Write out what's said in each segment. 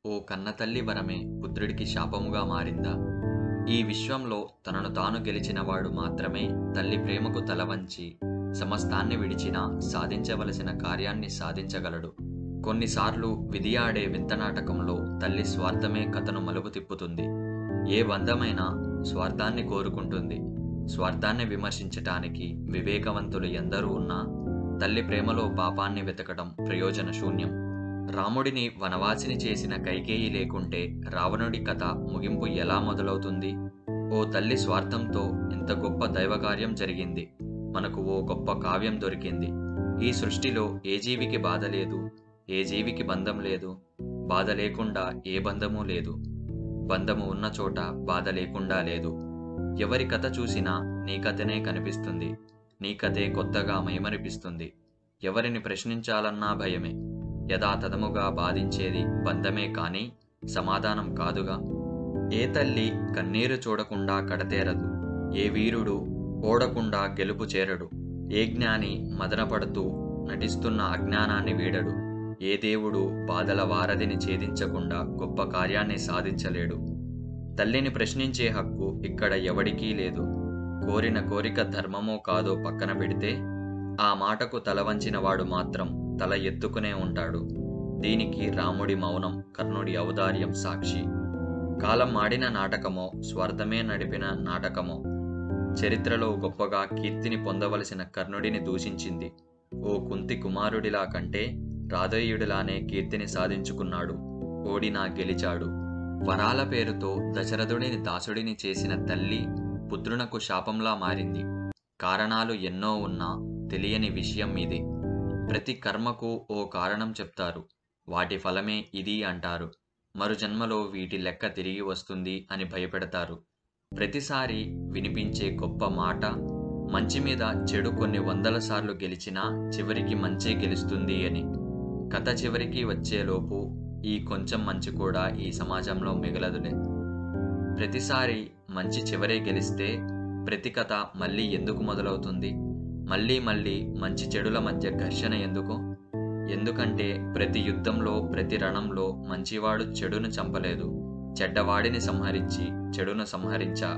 ఓ కన్నతల్లి వరమే పుత్రుడికి శాపముగా మారిందా? ఈ విశ్వంలో తనను తాను గెలిచినవాడు మాత్రమే తల్లి ప్రేమకు తలవంచి సమస్తాన్ని విడిచినా సాధించవలసిన కార్యాన్ని సాధించగలడు. కొన్నిసార్లు విధి ఆడే వింత నాటకంలో తల్లి స్వార్థమే కథను మలుపు తిప్పుతుంది. ఏ బంధమైనా స్వార్థాన్ని కోరుకుంటుంది. స్వార్థాన్ని విమర్శించటానికి వివేకవంతులు ఎందరూ ఉన్నా తల్లి ప్రేమలో పాపాన్ని వెతకడం ప్రయోజన శూన్యం. రాముడిని వనవాసిని చేసిన కైకేయి లేకుంటే రావణుడి కథ ముగింపు ఎలా మొదలవుతుంది? ఓ తల్లి స్వార్థంతో ఇంత గొప్ప దైవకార్యం జరిగింది. మనకు ఓ గొప్ప కావ్యం దొరికింది. ఈ సృష్టిలో ఏ జీవికి బాధ లేదు, ఏ జీవికి బంధం లేదు. బాధ లేకుండా ఏ బంధమూ లేదు. బంధము ఉన్న చోట బాధ లేకుండా లేదు. ఎవరి కథ చూసినా నీ కథనే కనిపిస్తుంది. నీ కథే కొత్తగా మైమరిపిస్తుంది. ఎవరిని ప్రశ్నించాలన్నా భయమే. యథాతథముగా బాధించేది బంధమే కాని సమాధానం కాదుగా. ఏ తల్లి కన్నీరు చూడకుండా కడతేరదు. ఏ వీరుడు ఓడకుండా గెలుపు చేరడు. ఏ జ్ఞాని మదనపడుతూ నటిస్తున్న అజ్ఞానాన్ని వీడడు. ఏ దేవుడు బాధల వారధిని ఛేదించకుండా గొప్ప కార్యాన్ని సాధించలేడు. తల్లిని ప్రశ్నించే హక్కు ఇక్కడ ఎవడికీ లేదు. కోరిన కోరిక ధర్మమో కాదో పక్కన పెడితే ఆ మాటకు తల వంచిన వాడు మాత్రం తల ఎత్తుకునే ఉంటాడు. దీనికి రాముడి మౌనం, కర్ణుడి ఔదార్యం సాక్షి. కాలం ఆడిన నాటకమో, స్వార్థమే నడిపిన నాటకమో, చరిత్రలో గొప్పగా కీర్తిని పొందవలసిన కర్ణుడిని దూషించింది. ఓ కుంతి కుమారుడిలా కంటే రాధేయుడిలానే కీర్తిని సాధించుకున్నాడు. ఓడినా గెలిచాడు. వరాల పేరుతో దశరథుడిని దాసుడిని చేసిన తల్లి పుత్రునకు శాపంలా మారింది. కారణాలు ఎన్నో ఉన్నా తెలియని విషయం ఇది. ప్రతి కర్మకు ఓ కారణం చెప్తారు. వాటి ఫలమే ఇది అంటారు. మరు జన్మలో వీటి లెక్క తిరిగి వస్తుంది అని భయపెడతారు. ప్రతిసారి వినిపించే గొప్ప మాట మంచి మీద చెడు కొన్ని వందల సార్లు గెలిచినా చివరికి మంచే గెలుస్తుంది అని. కథ చివరికి వచ్చేలోపు ఈ కొంచెం మంచి కూడా ఈ సమాజంలో మిగలదులే. ప్రతిసారి మంచి చివరే గెలిస్తే ప్రతి కథ మళ్ళీ ఎందుకు మొదలవుతుంది? మళ్ళీ మళ్ళీ మంచి చెడుల మధ్య ఘర్షణ ఎందుకు? ఎందుకంటే ప్రతి యుద్ధంలో, ప్రతి రణంలో మంచివాడు చెడును చంపలేదు, చెడ్డవాడిని సంహరించి చెడును సంహరించా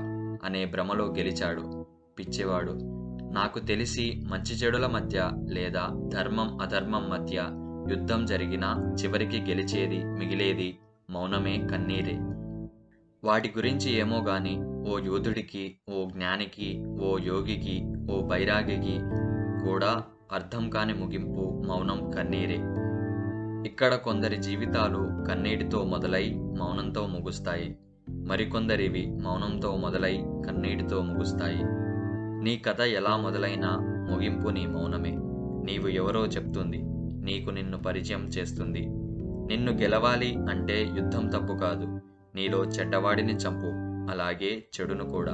అనే భ్రమలో గెలిచాడు. పిచ్చివాడు. నాకు తెలిసి మంచి చెడుల మధ్య లేదా ధర్మం అధర్మం మధ్య యుద్ధం జరిగినా చివరికి గెలిచేది, మిగిలేది మౌనమే, కన్నీరే. వాటి గురించి ఏమో గాని ఓ యోధుడికి, ఓ జ్ఞానికి, ఓ యోగికి, ఓ బైరాగికి కూడా అర్థం కాని ముగింపు మౌనం, కన్నీరే. ఇక్కడ కొందరి జీవితాలు కన్నీటితో మొదలై మౌనంతో ముగుస్తాయి. మరికొందరివి మౌనంతో మొదలై కన్నీటితో ముగుస్తాయి. నీ కథ ఎలా మొదలైనా ముగింపు నీ మౌనమే. నీవు ఎవరో చెప్తుంది. నీకు నిన్ను పరిచయం చేస్తుంది. నిన్ను గెలవాలి అంటే యుద్ధం తప్పు కాదు. నీలో చెడ్డవాడిని చంపు, అలాగే చెడును కూడా.